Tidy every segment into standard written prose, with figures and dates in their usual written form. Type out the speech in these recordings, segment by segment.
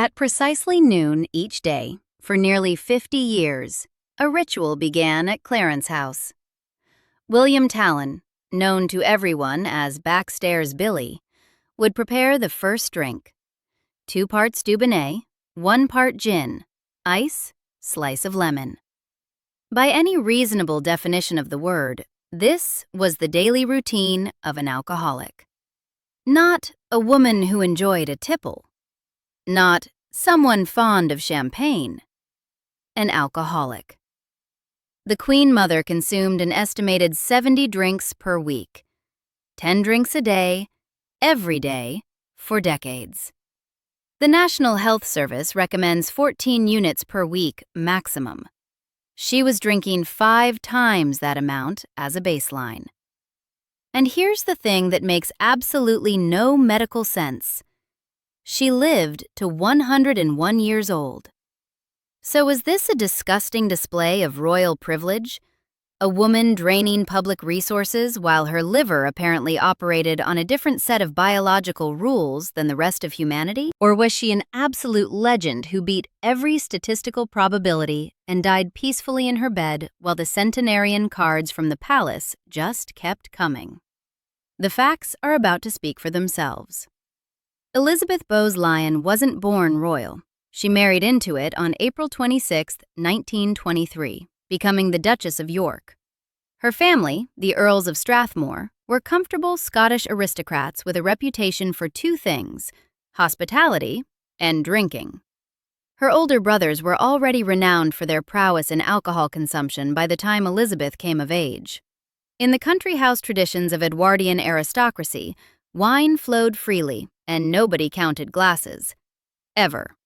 At precisely noon each day, for nearly 50 years, a ritual began at Clarence House. William Tallon, known to everyone as Backstairs Billy, would prepare the first drink. 2 parts Dubonnet, 1 part gin, ice, slice of lemon. By any reasonable definition of the word, this was the daily routine of an alcoholic. Not a woman who enjoyed a tipple. Not someone fond of champagne. An alcoholic. The Queen Mother consumed an estimated 70 drinks per week. 10 drinks a day, every day, for decades. The National Health Service recommends 14 units per week maximum. She was drinking 5 times that amount as a baseline. And here's the thing that makes absolutely no medical sense. She lived to 101 years old. So is this a disgusting display of royal privilege? A woman draining public resources while her liver apparently operated on a different set of biological rules than the rest of humanity? Or was she an absolute legend who beat every statistical probability and died peacefully in her bed while the centenarian cards from the palace just kept coming? The facts are about to speak for themselves. Elizabeth Bowes-Lyon wasn't born royal. She married into it on April 26, 1923, becoming the Duchess of York. Her family, the Earls of Strathmore, were comfortable Scottish aristocrats with a reputation for 2 things: hospitality and drinking. Her older brothers were already renowned for their prowess in alcohol consumption by the time Elizabeth came of age. In the country house traditions of Edwardian aristocracy, wine flowed freely, and nobody counted glasses. Ever.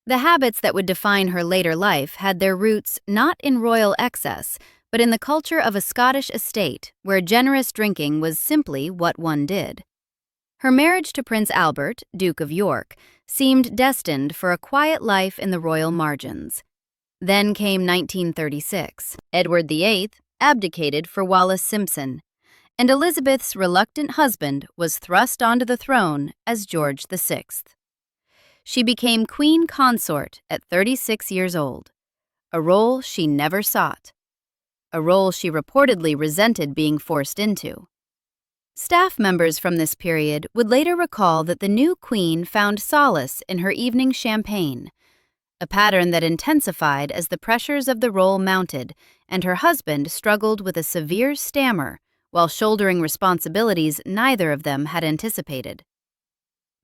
The habits that would define her later life had their roots not in royal excess, but in the culture of a Scottish estate where generous drinking was simply what one did. Her marriage to Prince Albert, Duke of York, seemed destined for a quiet life in the royal margins. Then came 1936. Edward VIII abdicated for Wallis Simpson, and Elizabeth's reluctant husband was thrust onto the throne as George VI. She became queen consort at 36 years old, a role she never sought, a role she reportedly resented being forced into. Staff members from this period would later recall that the new queen found solace in her evening champagne, a pattern that intensified as the pressures of the role mounted and her husband struggled with a severe stammer while shouldering responsibilities neither of them had anticipated.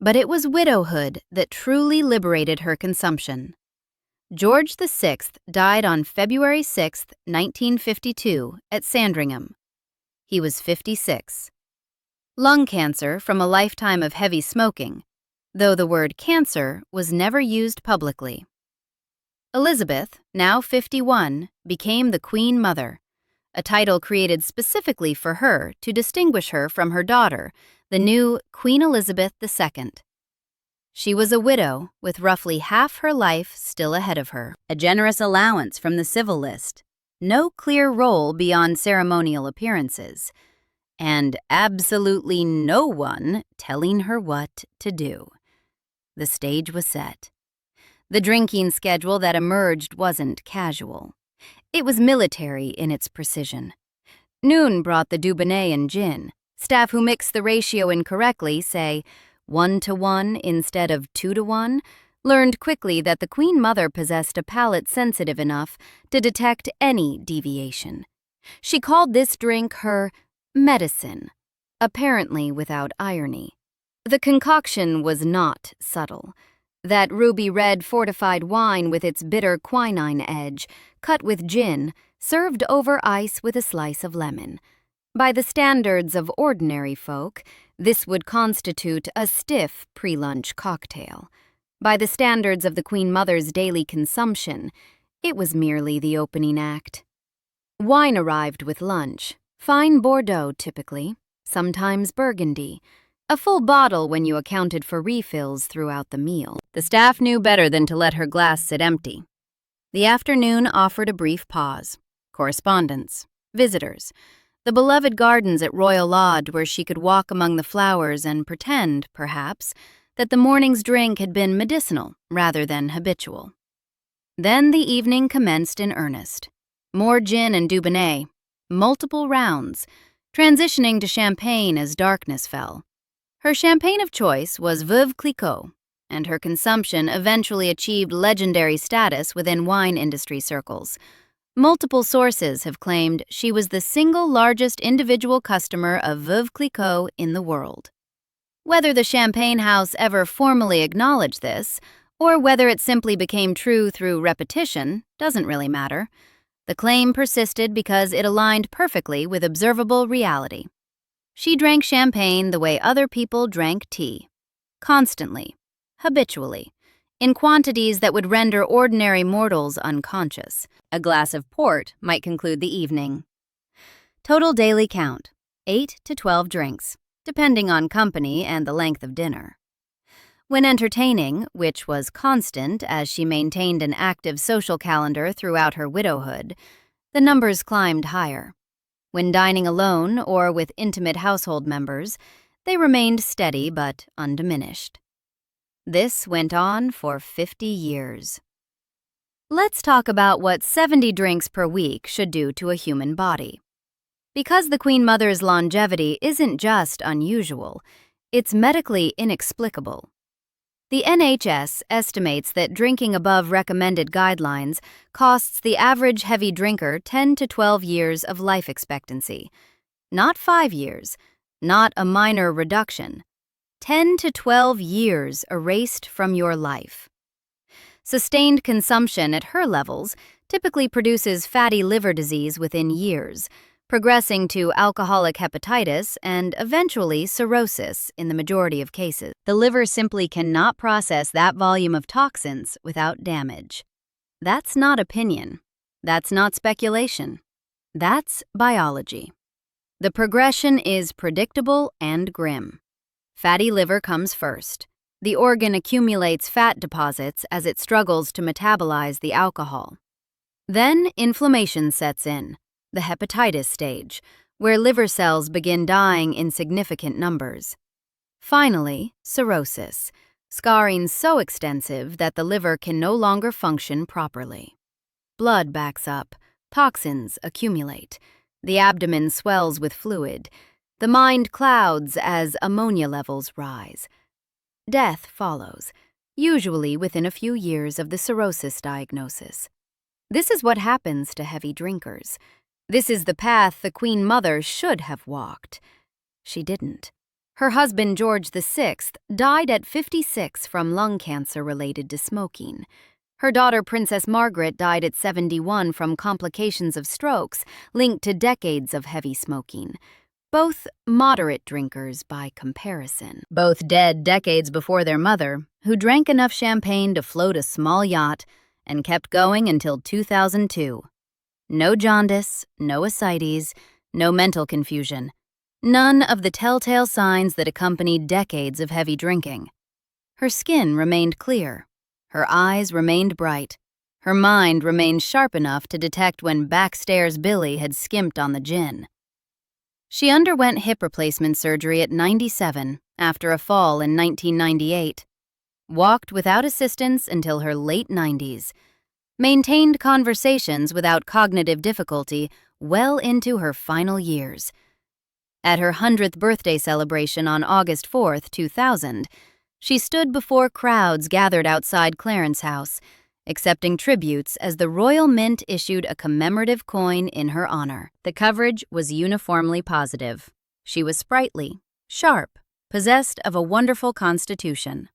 But it was widowhood that truly liberated her consumption. George VI died on February 6, 1952, at Sandringham. He was 56. Lung cancer from a lifetime of heavy smoking, though the word cancer was never used publicly. Elizabeth, now 51, became the Queen Mother, a title created specifically for her to distinguish her from her daughter, the new Queen Elizabeth II. She was a widow with roughly half her life still ahead of her, a generous allowance from the civil list, no clear role beyond ceremonial appearances, and absolutely no one telling her what to do. The stage was set. The drinking schedule that emerged wasn't casual. It was military in its precision. Noon brought the Dubonnet and gin. Staff who mixed the ratio incorrectly, say 1-to-1 instead of 2-to-1, learned quickly that the Queen Mother possessed a palate sensitive enough to detect any deviation. She called this drink her medicine, apparently without irony. The concoction was not subtle. That ruby-red fortified wine with its bitter quinine edge, cut with gin, served over ice with a slice of lemon. By the standards of ordinary folk, this would constitute a stiff pre-lunch cocktail. By the standards of the Queen Mother's daily consumption, it was merely the opening act. Wine arrived with lunch, fine Bordeaux typically, sometimes Burgundy, a full bottle when you accounted for refills throughout the meal. The staff knew better than to let her glass sit empty. The afternoon offered a brief pause. Correspondence, visitors, the beloved gardens at Royal Lodge where she could walk among the flowers and pretend, perhaps, that the morning's drink had been medicinal rather than habitual. Then the evening commenced in earnest. More gin and Dubonnet, multiple rounds, transitioning to champagne as darkness fell. Her champagne of choice was Veuve Clicquot, and her consumption eventually achieved legendary status within wine industry circles. Multiple sources have claimed she was the single largest individual customer of Veuve Clicquot in the world. Whether the champagne house ever formally acknowledged this, or whether it simply became true through repetition, doesn't really matter. The claim persisted because it aligned perfectly with observable reality. She drank champagne the way other people drank tea. Constantly, habitually, in quantities that would render ordinary mortals unconscious. A glass of port might conclude the evening. Total daily count, 8 to 12 drinks, depending on company and the length of dinner. When entertaining, which was constant as she maintained an active social calendar throughout her widowhood, the numbers climbed higher. When dining alone or with intimate household members, they remained steady but undiminished. This went on for 50 years. Let's talk about what 70 drinks per week should do to a human body. Because the Queen Mother's longevity isn't just unusual, it's medically inexplicable. The NHS estimates that drinking above recommended guidelines costs the average heavy drinker 10 to 12 years of life expectancy. Not 5 years, not a minor reduction. 10 to 12 years erased from your life. Sustained consumption at her levels typically produces fatty liver disease within years, progressing to alcoholic hepatitis and eventually cirrhosis in the majority of cases. The liver simply cannot process that volume of toxins without damage. That's not opinion. That's not speculation. That's biology. The progression is predictable and grim. Fatty liver comes first. The organ accumulates fat deposits as it struggles to metabolize the alcohol. Then inflammation sets in, the hepatitis stage, where liver cells begin dying in significant numbers. Finally, cirrhosis, scarring so extensive that the liver can no longer function properly. Blood backs up, toxins accumulate, the abdomen swells with fluid, the mind clouds as ammonia levels rise. Death follows, usually within a few years of the cirrhosis diagnosis. This is what happens to heavy drinkers. This is the path the Queen Mother should have walked. She didn't. Her husband, George VI, died at 56 from lung cancer related to smoking. Her daughter, Princess Margaret, died at 71 from complications of strokes linked to decades of heavy smoking. Both moderate drinkers by comparison. Both dead decades before their mother, who drank enough champagne to float a small yacht and kept going until 2002. No jaundice, no ascites, no mental confusion. None of the telltale signs that accompanied decades of heavy drinking. Her skin remained clear. Her eyes remained bright. Her mind remained sharp enough to detect when Backstairs Billy had skimped on the gin. She underwent hip replacement surgery at 97 after a fall in 1998. Walked without assistance until her late 90s. Maintained conversations without cognitive difficulty well into her final years. At her 100th birthday celebration on August 4, 2000, she stood before crowds gathered outside Clarence House, accepting tributes as the Royal Mint issued a commemorative coin in her honor. The coverage was uniformly positive. She was sprightly, sharp, possessed of a wonderful constitution.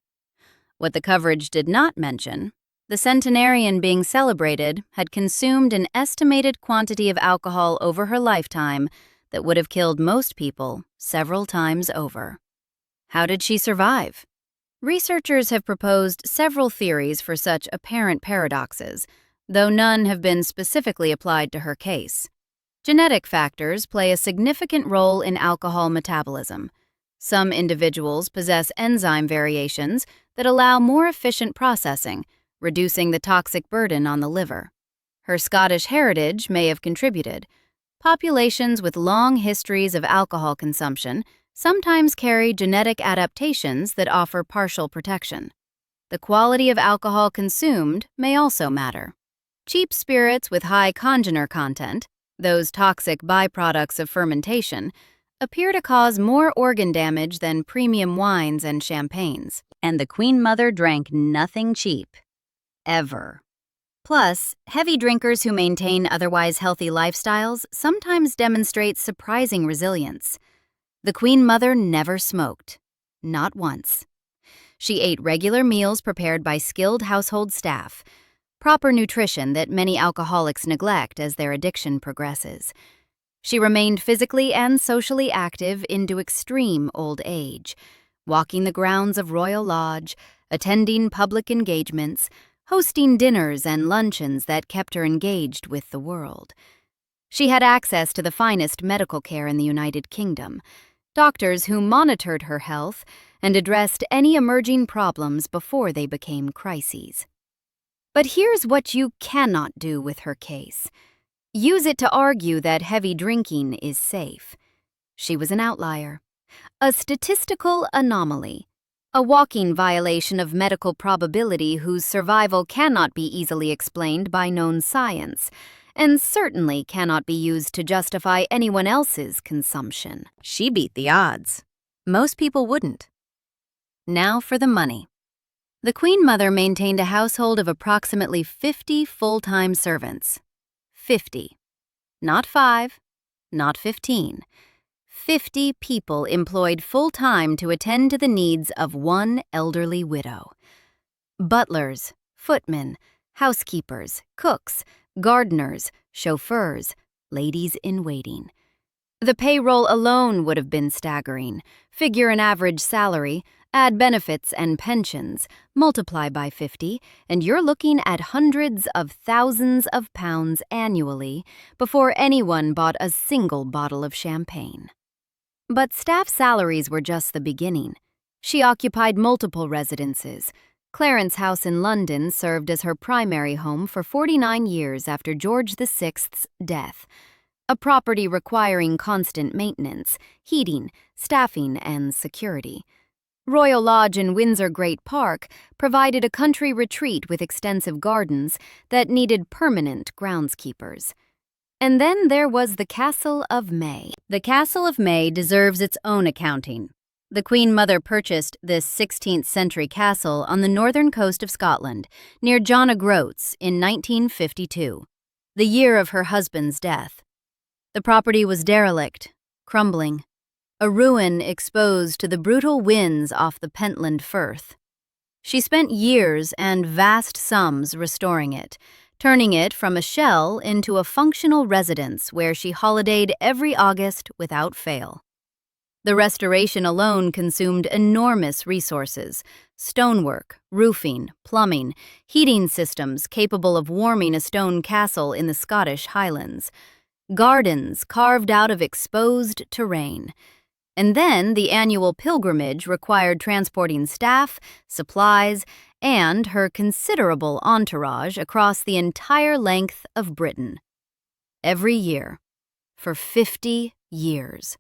What the coverage did not mention, the centenarian being celebrated had consumed an estimated quantity of alcohol over her lifetime that would have killed most people several times over. How did she survive? Researchers have proposed several theories for such apparent paradoxes, though none have been specifically applied to her case. Genetic factors play a significant role in alcohol metabolism. Some individuals possess enzyme variations that allow more efficient processing, reducing the toxic burden on the liver. Her Scottish heritage may have contributed. Populations with long histories of alcohol consumption, sometimes carry genetic adaptations that offer partial protection. The quality of alcohol consumed may also matter. Cheap spirits with high congener content, those toxic byproducts of fermentation, appear to cause more organ damage than premium wines and champagnes. And the Queen Mother drank nothing cheap. Ever. Plus, heavy drinkers who maintain otherwise healthy lifestyles sometimes demonstrate surprising resilience. The Queen Mother never smoked. Not once. She ate regular meals prepared by skilled household staff, proper nutrition that many alcoholics neglect as their addiction progresses. She remained physically and socially active into extreme old age, walking the grounds of Royal Lodge, attending public engagements, hosting dinners and luncheons that kept her engaged with the world. She had access to the finest medical care in the United Kingdom, doctors who monitored her health and addressed any emerging problems before they became crises. But here's what you cannot do with her case. Use it to argue that heavy drinking is safe. She was an outlier, a statistical anomaly, a walking violation of medical probability whose survival cannot be easily explained by known science, and certainly cannot be used to justify anyone else's consumption. She beat the odds. Most people wouldn't. Now for the money. The Queen Mother maintained a household of approximately 50 full-time servants. 50. Not 5, not 15. 50 people employed full-time to attend to the needs of one elderly widow. Butlers, footmen, housekeepers, cooks, gardeners, chauffeurs, ladies-in-waiting. The payroll alone would have been staggering. Figure an average salary, add benefits and pensions, multiply by 50, and you're looking at hundreds of thousands of pounds annually before anyone bought a single bottle of champagne. But staff salaries were just the beginning. She occupied multiple residences. Clarence House in London served as her primary home for 49 years after George VI's death, a property requiring constant maintenance, heating, staffing, and security. Royal Lodge in Windsor Great Park provided a country retreat with extensive gardens that needed permanent groundskeepers. And then there was the Castle of May. The Castle of May deserves its own accounting. The Queen Mother purchased this 16th century castle on the northern coast of Scotland, near John O'Groats, in 1952, the year of her husband's death. The property was derelict, crumbling, a ruin exposed to the brutal winds off the Pentland Firth. She spent years and vast sums restoring it, turning it from a shell into a functional residence where she holidayed every August without fail. The restoration alone consumed enormous resources: stonework, roofing, plumbing, heating systems capable of warming a stone castle in the Scottish Highlands, gardens carved out of exposed terrain. And then the annual pilgrimage required transporting staff, supplies, and her considerable entourage across the entire length of Britain. Every year, for 50 years.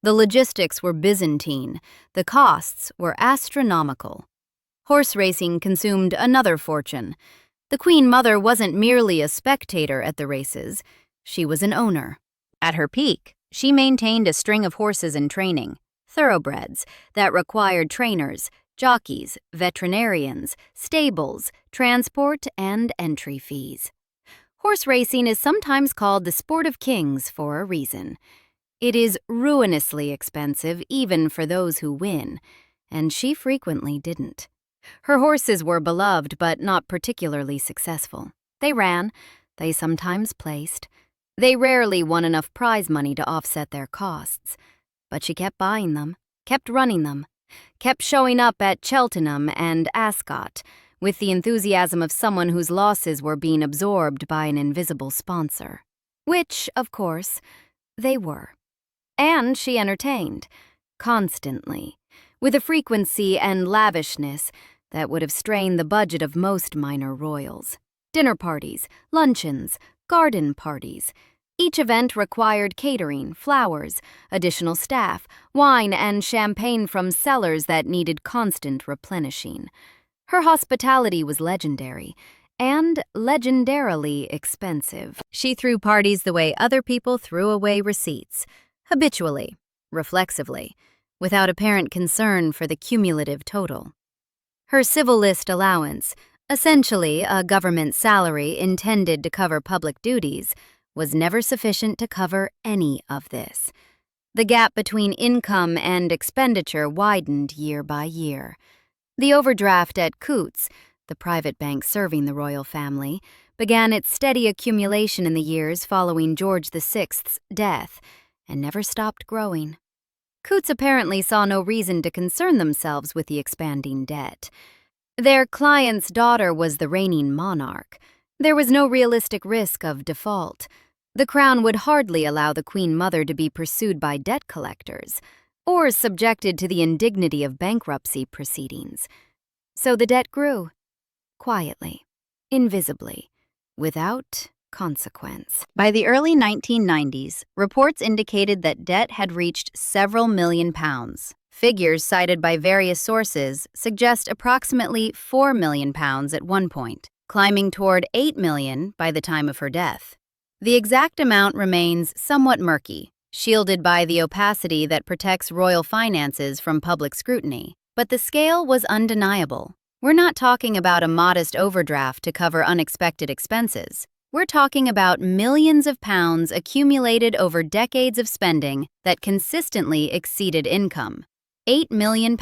The logistics were Byzantine, the costs were astronomical. Horse racing consumed another fortune. The Queen Mother wasn't merely a spectator at the races, she was an owner. At her peak, she maintained a string of horses in training, thoroughbreds, that required trainers, jockeys, veterinarians, stables, transport, and entry fees. Horse racing is sometimes called the sport of kings for a reason. It is ruinously expensive even for those who win, and she frequently didn't. Her horses were beloved but not particularly successful. They ran, they sometimes placed. They rarely won enough prize money to offset their costs. But she kept buying them, kept running them, kept showing up at Cheltenham and Ascot with the enthusiasm of someone whose losses were being absorbed by an invisible sponsor. Which, of course, they were. And she entertained, constantly, with a frequency and lavishness that would have strained the budget of most minor royals. Dinner parties, luncheons, garden parties. Each event required catering, flowers, additional staff, wine, and champagne from cellars that needed constant replenishing. Her hospitality was legendary, and legendarily expensive. She threw parties the way other people threw away receipts, habitually, reflexively, without apparent concern for the cumulative total. Her civil list allowance, essentially a government salary intended to cover public duties, was never sufficient to cover any of this. The gap between income and expenditure widened year by year. The overdraft at Coutts, the private bank serving the royal family, began its steady accumulation in the years following George VI's death and never stopped growing. Coutts apparently saw no reason to concern themselves with the expanding debt. Their client's daughter was the reigning monarch. There was no realistic risk of default. The crown would hardly allow the Queen Mother to be pursued by debt collectors or subjected to the indignity of bankruptcy proceedings. So the debt grew, quietly, invisibly, without consequence. By the early 1990s, reports indicated that debt had reached several million pounds. Figures cited by various sources suggest approximately £4 million at one point, climbing toward £8 million by the time of her death. The exact amount remains somewhat murky, shielded by the opacity that protects royal finances from public scrutiny. But the scale was undeniable. We're not talking about a modest overdraft to cover unexpected expenses. We're talking about millions of pounds accumulated over decades of spending that consistently exceeded income. £8 million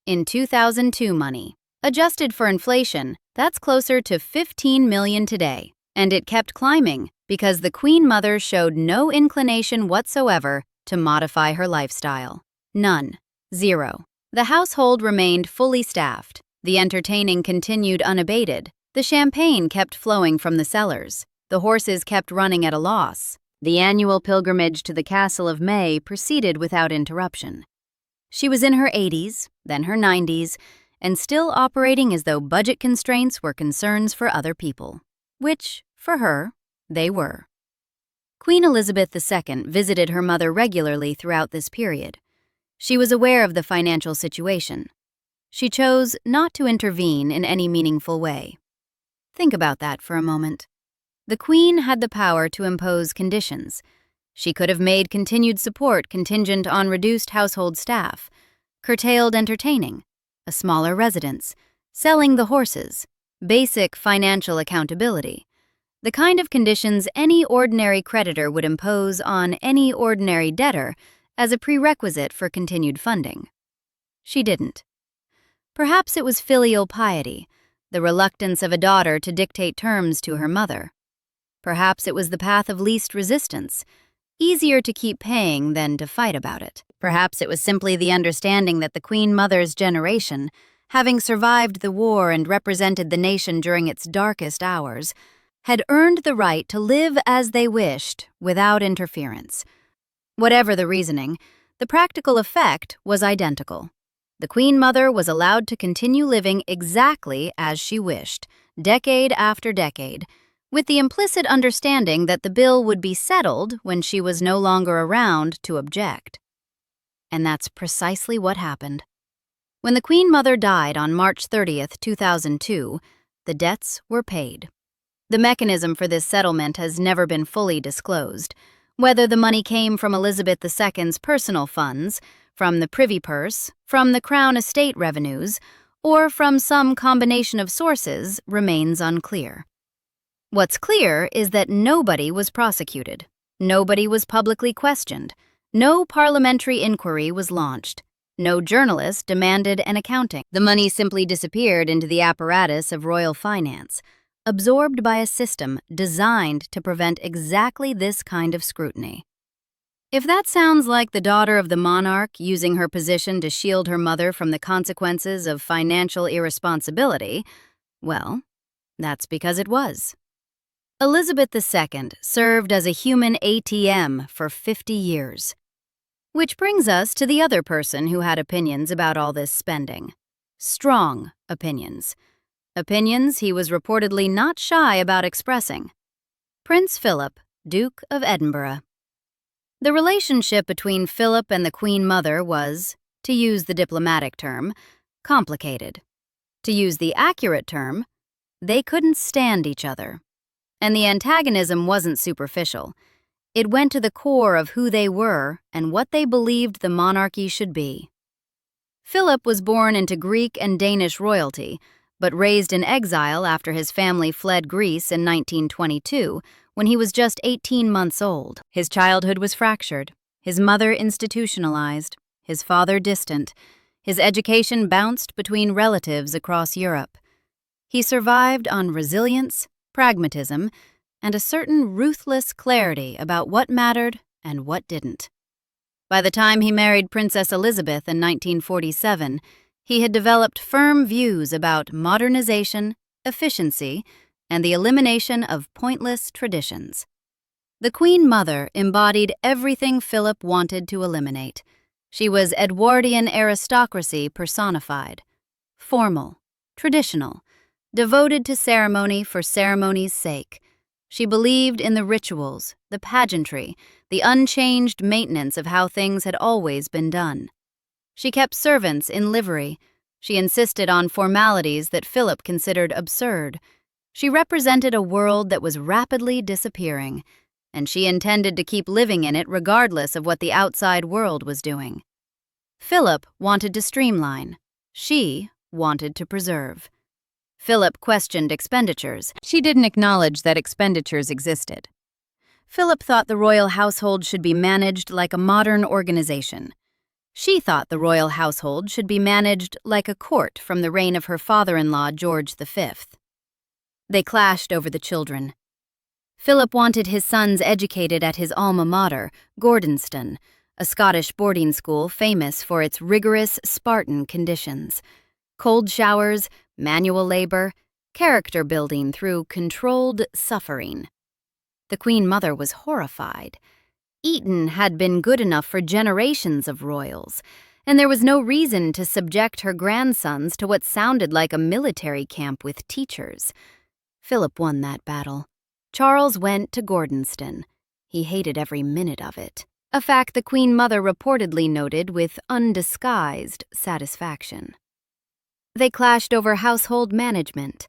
in 2002 money. Adjusted for inflation, that's closer to $15 million today. And it kept climbing because the Queen Mother showed no inclination whatsoever to modify her lifestyle. None. Zero. The household remained fully staffed. The entertaining continued unabated. The champagne kept flowing from the cellars. The horses kept running at a loss. The annual pilgrimage to the Castle of May proceeded without interruption. She was in her 80s, then her 90s, and still operating as though budget constraints were concerns for other people. Which, for her, they were. Queen Elizabeth II visited her mother regularly throughout this period. She was aware of the financial situation. She chose not to intervene in any meaningful way. Think about that for a moment. The Queen had the power to impose conditions. She could have made continued support contingent on reduced household staff, curtailed entertaining, a smaller residence, selling the horses, basic financial accountability, the kind of conditions any ordinary creditor would impose on any ordinary debtor as a prerequisite for continued funding. She didn't. Perhaps it was filial piety, the reluctance of a daughter to dictate terms to her mother. Perhaps it was the path of least resistance, easier to keep paying than to fight about it. Perhaps it was simply the understanding that the Queen Mother's generation, having survived the war and represented the nation during its darkest hours, had earned the right to live as they wished without interference. Whatever the reasoning, the practical effect was identical. The Queen Mother was allowed to continue living exactly as she wished, decade after decade, with the implicit understanding that the bill would be settled when she was no longer around to object. And that's precisely what happened. When the Queen Mother died on March 30th, 2002, the debts were paid. The mechanism for this settlement has never been fully disclosed. Whether the money came from Elizabeth II's personal funds, from the Privy Purse, from the Crown estate revenues, or from some combination of sources remains unclear. What's clear is that nobody was prosecuted. Nobody was publicly questioned. No parliamentary inquiry was launched. No journalist demanded an accounting. The money simply disappeared into the apparatus of royal finance, absorbed by a system designed to prevent exactly this kind of scrutiny. If that sounds like the daughter of the monarch using her position to shield her mother from the consequences of financial irresponsibility, well, that's because it was. Elizabeth II served as a human ATM for 50 years. Which brings us to the other person who had opinions about all this spending. Strong opinions. Opinions he was reportedly not shy about expressing. Prince Philip, Duke of Edinburgh. The relationship between Philip and the Queen Mother was, to use the diplomatic term, complicated. To use the accurate term, they couldn't stand each other. And the antagonism wasn't superficial. It went to the core of who they were and what they believed the monarchy should be. Philip was born into Greek and Danish royalty, but raised in exile after his family fled Greece in 1922 when he was just 18 months old. His childhood was fractured, his mother institutionalized, his father distant. His education bounced between relatives across Europe. He survived on resilience, pragmatism, and a certain ruthless clarity about what mattered and what didn't. By the time he married Princess Elizabeth in 1947, he had developed firm views about modernization, efficiency, and the elimination of pointless traditions. The Queen Mother embodied everything Philip wanted to eliminate. She was Edwardian aristocracy personified. Formal, traditional, devoted to ceremony for ceremony's sake. She believed in the rituals, the pageantry, the unchanged maintenance of how things had always been done. She kept servants in livery. She insisted on formalities that Philip considered absurd. She represented a world that was rapidly disappearing, and she intended to keep living in it regardless of what the outside world was doing. Philip wanted to streamline. She wanted to preserve. Philip questioned expenditures. She didn't acknowledge that expenditures existed. Philip thought the royal household should be managed like a modern organization. She thought the royal household should be managed like a court from the reign of her father-in-law George V. They clashed over the children. Philip wanted his sons educated at his alma mater, Gordonston, a Scottish boarding school famous for its rigorous Spartan conditions. Cold showers, manual labor, character building through controlled suffering. The Queen Mother was horrified. Eton had been good enough for generations of royals, and there was no reason to subject her grandsons to what sounded like a military camp with teachers. Philip won that battle. Charles went to Gordonston. He hated every minute of it, a fact the Queen Mother reportedly noted with undisguised satisfaction. They clashed over household management.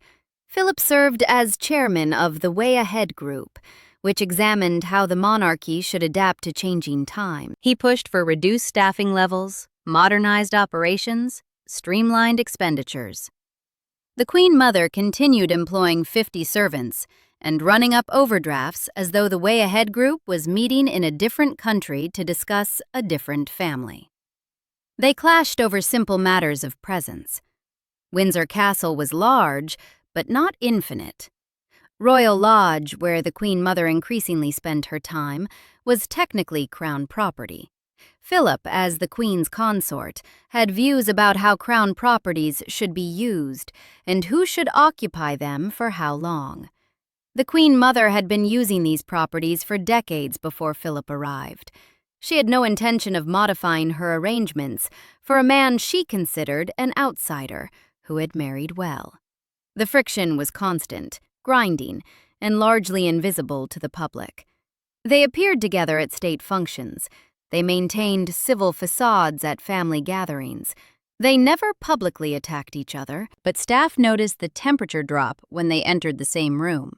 Philip served as chairman of the Way Ahead Group, which examined how the monarchy should adapt to changing times. He pushed for reduced staffing levels, modernized operations, streamlined expenditures. The Queen Mother continued employing 50 servants and running up overdrafts as though the Way Ahead Group was meeting in a different country to discuss a different family. They clashed over simple matters of presence. Windsor Castle was large, but not infinite. Royal Lodge, where the Queen Mother increasingly spent her time, was technically Crown property. Philip, as the Queen's consort, had views about how Crown properties should be used and who should occupy them for how long. The Queen Mother had been using these properties for decades before Philip arrived. She had no intention of modifying her arrangements for a man she considered an outsider who had married well. The friction was constant, grinding, and largely invisible to the public. They appeared together at state functions. They maintained civil facades at family gatherings. They never publicly attacked each other, but staff noticed the temperature drop when they entered the same room.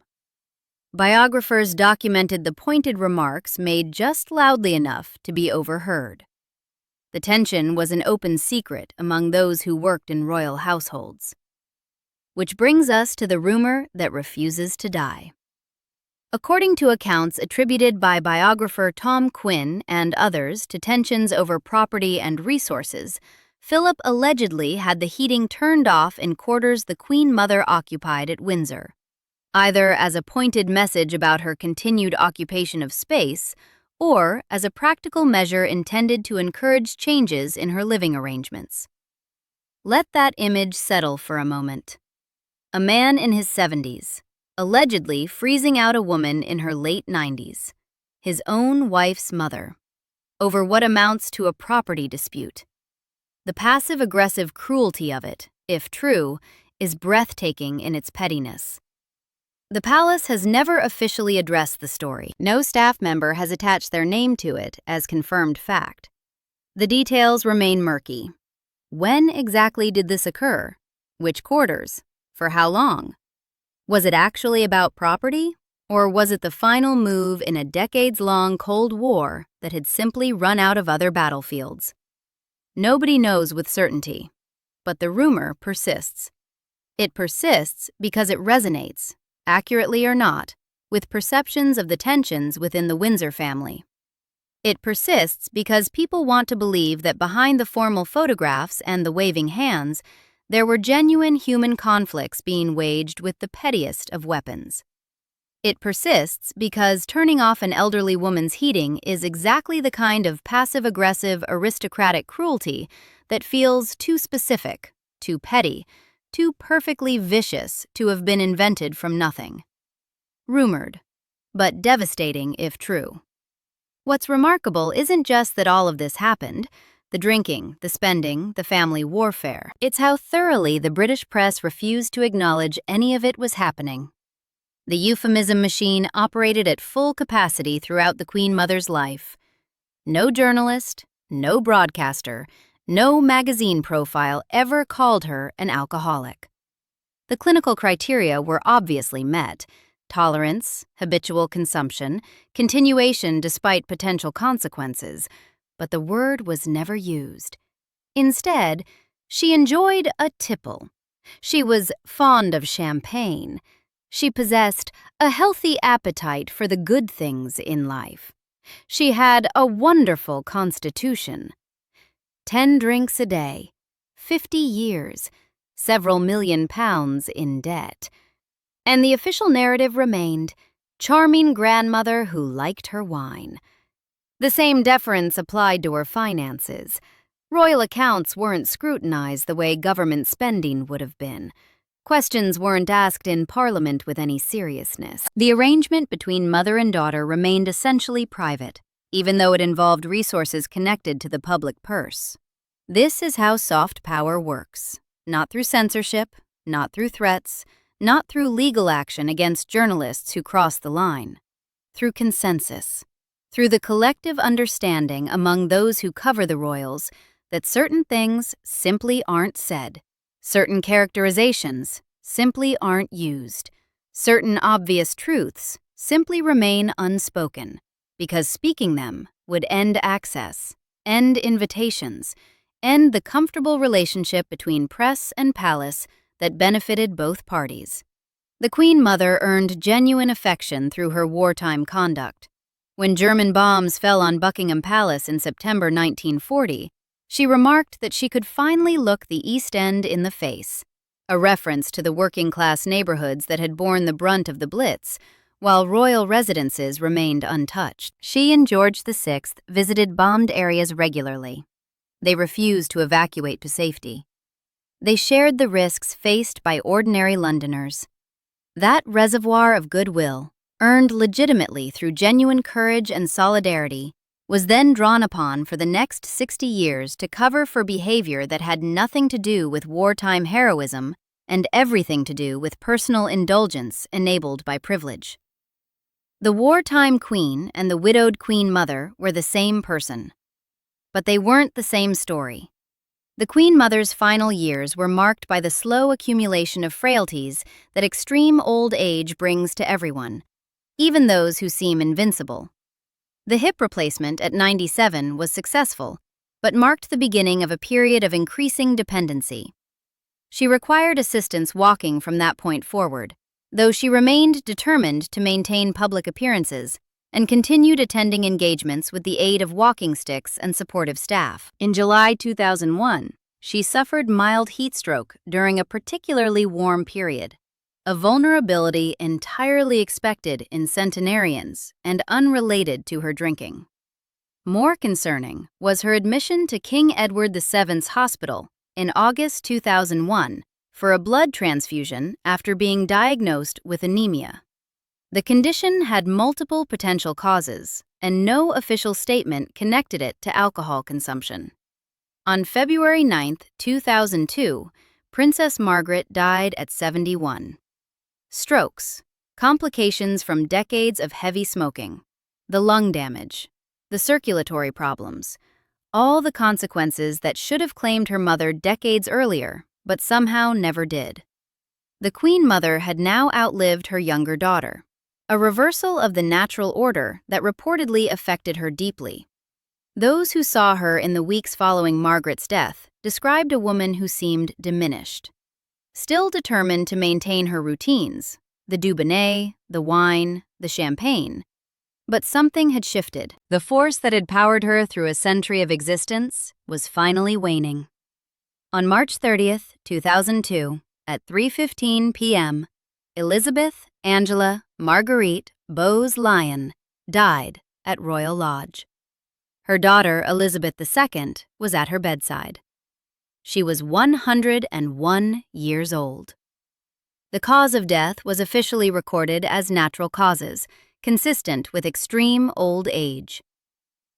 Biographers documented the pointed remarks made just loudly enough to be overheard. The tension was an open secret among those who worked in royal households. Which brings us to the rumor that refuses to die. According to accounts attributed by biographer Tom Quinn and others to tensions over property and resources, Philip allegedly had the heating turned off in quarters the Queen Mother occupied at Windsor, either as a pointed message about her continued occupation of space or as a practical measure intended to encourage changes in her living arrangements. Let that image settle for a moment. A man in his 70s, allegedly freezing out a woman in her late 90s, his own wife's mother, over what amounts to a property dispute. The passive-aggressive cruelty of it, if true, is breathtaking in its pettiness. The palace has never officially addressed the story. No staff member has attached their name to it as confirmed fact. The details remain murky. When exactly did this occur? Which quarters? For how long? Was it actually about property? Or was it the final move in a decades-long Cold War that had simply run out of other battlefields? Nobody knows with certainty, but the rumor persists. It persists because it resonates, accurately or not, with perceptions of the tensions within the Windsor family. It persists because people want to believe that behind the formal photographs and the waving hands, there were genuine human conflicts being waged with the pettiest of weapons. It persists because turning off an elderly woman's heating is exactly the kind of passive-aggressive aristocratic cruelty that feels too specific, too petty, too perfectly vicious to have been invented from nothing. Rumored, but devastating if true. What's remarkable isn't just that all of this happened, the drinking, the spending, the family warfare. It's how thoroughly the British press refused to acknowledge any of it was happening. The euphemism machine operated at full capacity throughout the Queen Mother's life. No journalist, no broadcaster, no magazine profile ever called her an alcoholic. The clinical criteria were obviously met: tolerance, habitual consumption, continuation despite potential consequences, but the word was never used. Instead, she enjoyed a tipple. She was fond of champagne. She possessed a healthy appetite for the good things in life. She had a wonderful constitution. 10 drinks a day, 50 years, several £1,000,000 in debt. And the official narrative remained, charming grandmother who liked her wine. The same deference applied to her finances. Royal accounts weren't scrutinized the way government spending would have been. Questions weren't asked in Parliament with any seriousness. The arrangement between mother and daughter remained essentially private, even though it involved resources connected to the public purse. This is how soft power works. Not through censorship, not through threats, not through legal action against journalists who cross the line. Through consensus. Through the collective understanding among those who cover the royals that certain things simply aren't said. Certain characterizations simply aren't used. Certain obvious truths simply remain unspoken, because speaking them would end access, end invitations, end the comfortable relationship between press and palace that benefited both parties. The Queen Mother earned genuine affection through her wartime conduct. When German bombs fell on Buckingham Palace in September 1940, she remarked that she could finally look the East End in the face, a reference to the working-class neighborhoods that had borne the brunt of the Blitz, while royal residences remained untouched. She and George VI visited bombed areas regularly. They refused to evacuate to safety. They shared the risks faced by ordinary Londoners. That reservoir of goodwill, earned legitimately through genuine courage and solidarity, was then drawn upon for the next 60 years to cover for behavior that had nothing to do with wartime heroism and everything to do with personal indulgence enabled by privilege. The wartime queen and the widowed Queen Mother were the same person. But they weren't the same story. The Queen Mother's final years were marked by the slow accumulation of frailties that extreme old age brings to everyone, even those who seem invincible. The hip replacement at 97 was successful, but marked the beginning of a period of increasing dependency. She required assistance walking from that point forward, though she remained determined to maintain public appearances and continued attending engagements with the aid of walking sticks and supportive staff. In July 2001, she suffered mild heat stroke during a particularly warm period, a vulnerability entirely expected in centenarians and unrelated to her drinking. More concerning was her admission to King Edward VII's Hospital in August 2001 for a blood transfusion after being diagnosed with anemia. The condition had multiple potential causes, and no official statement connected it to alcohol consumption. On February 9, 2002, Princess Margaret died at 71. Strokes, complications from decades of heavy smoking, the lung damage, the circulatory problems, all the consequences that should have claimed her mother decades earlier, but somehow never did. The Queen Mother had now outlived her younger daughter, a reversal of the natural order that reportedly affected her deeply. Those who saw her in the weeks following Margaret's death described a woman who seemed diminished, still determined to maintain her routines, the Dubonnet, the wine, the champagne. But something had shifted. The force that had powered her through a century of existence was finally waning. On March 30th, 2002, at 3:15 p.m., Elizabeth Angela Marguerite Bowes-Lyon died at Royal Lodge. Her daughter, Elizabeth II, was at her bedside. She was 101 years old. The cause of death was officially recorded as natural causes, consistent with extreme old age.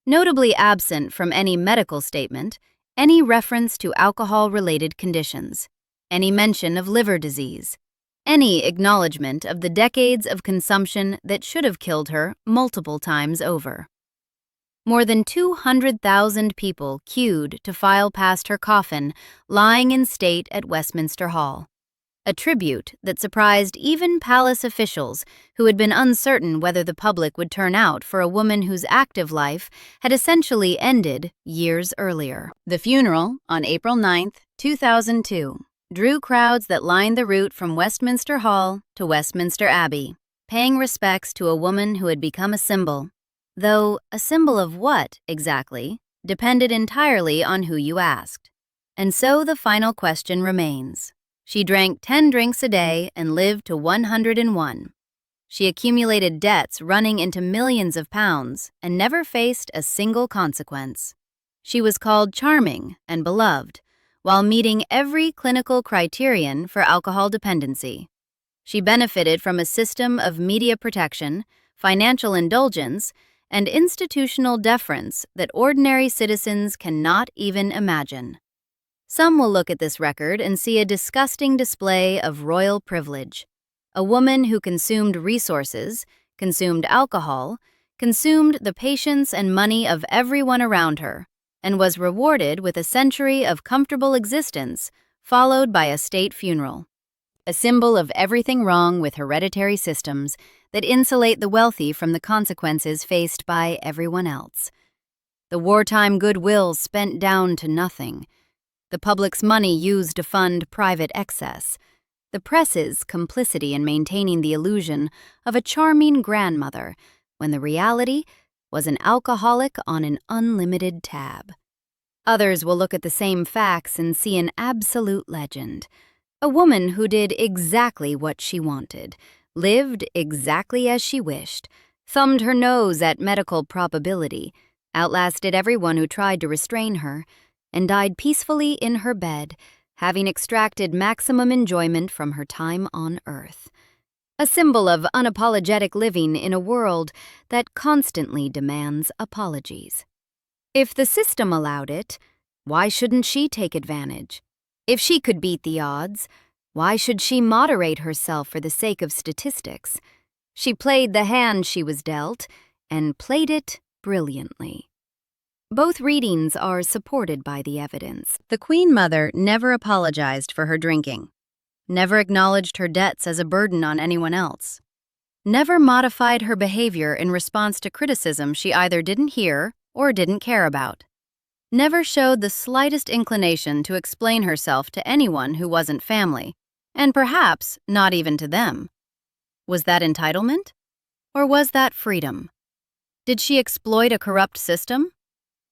Notably absent from any medical statement, any reference to alcohol-related conditions, any mention of liver disease, any acknowledgement of the decades of consumption that should have killed her multiple times over. More than 200,000 people queued to file past her coffin lying in state at Westminster Hall, a tribute that surprised even palace officials who had been uncertain whether the public would turn out for a woman whose active life had essentially ended years earlier. The funeral, on April 9, 2002, drew crowds that lined the route from Westminster Hall to Westminster Abbey, paying respects to a woman who had become a symbol. Though a symbol of what, exactly, depended entirely on who you asked. And so the final question remains. She drank 10 drinks a day and lived to 101. She accumulated debts running into millions of pounds and never faced a single consequence. She was called charming and beloved, while meeting every clinical criterion for alcohol dependency. She benefited from a system of media protection, financial indulgence, and institutional deference that ordinary citizens cannot even imagine. Some will look at this record and see a disgusting display of royal privilege. A woman who consumed resources, consumed alcohol, consumed the patience and money of everyone around her, and was rewarded with a century of comfortable existence, followed by a state funeral. A symbol of everything wrong with hereditary systems that insulate the wealthy from the consequences faced by everyone else. The wartime goodwill spent down to nothing. The public's money used to fund private excess. The press's complicity in maintaining the illusion of a charming grandmother, when the reality was an alcoholic on an unlimited tab. Others will look at the same facts and see an absolute legend. A woman who did exactly what she wanted, lived exactly as she wished, thumbed her nose at medical probability, outlasted everyone who tried to restrain her, and died peacefully in her bed, having extracted maximum enjoyment from her time on Earth. A symbol of unapologetic living in a world that constantly demands apologies. If the system allowed it, why shouldn't she take advantage? If she could beat the odds, why should she moderate herself for the sake of statistics? She played the hand she was dealt, and played it brilliantly. Both readings are supported by the evidence. The Queen Mother never apologized for her drinking, never acknowledged her debts as a burden on anyone else, never modified her behavior in response to criticism she either didn't hear or didn't care about, never showed the slightest inclination to explain herself to anyone who wasn't family, and perhaps not even to them. Was that entitlement? Or was that freedom? Did she exploit a corrupt system?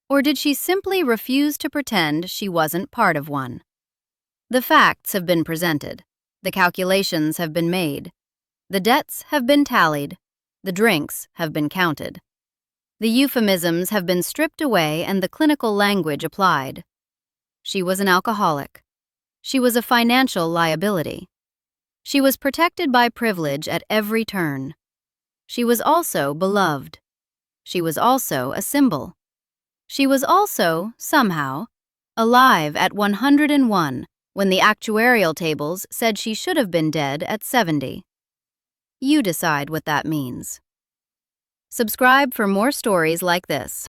Or did she simply refuse to pretend she wasn't part of one? The facts have been presented. The calculations have been made. The debts have been tallied. The drinks have been counted. The euphemisms have been stripped away and the clinical language applied. She was an alcoholic. She was a financial liability. She was protected by privilege at every turn. She was also beloved. She was also a symbol. She was also, somehow, alive at 101 when the actuarial tables said she should have been dead at 70. You decide what that means. Subscribe for more stories like this.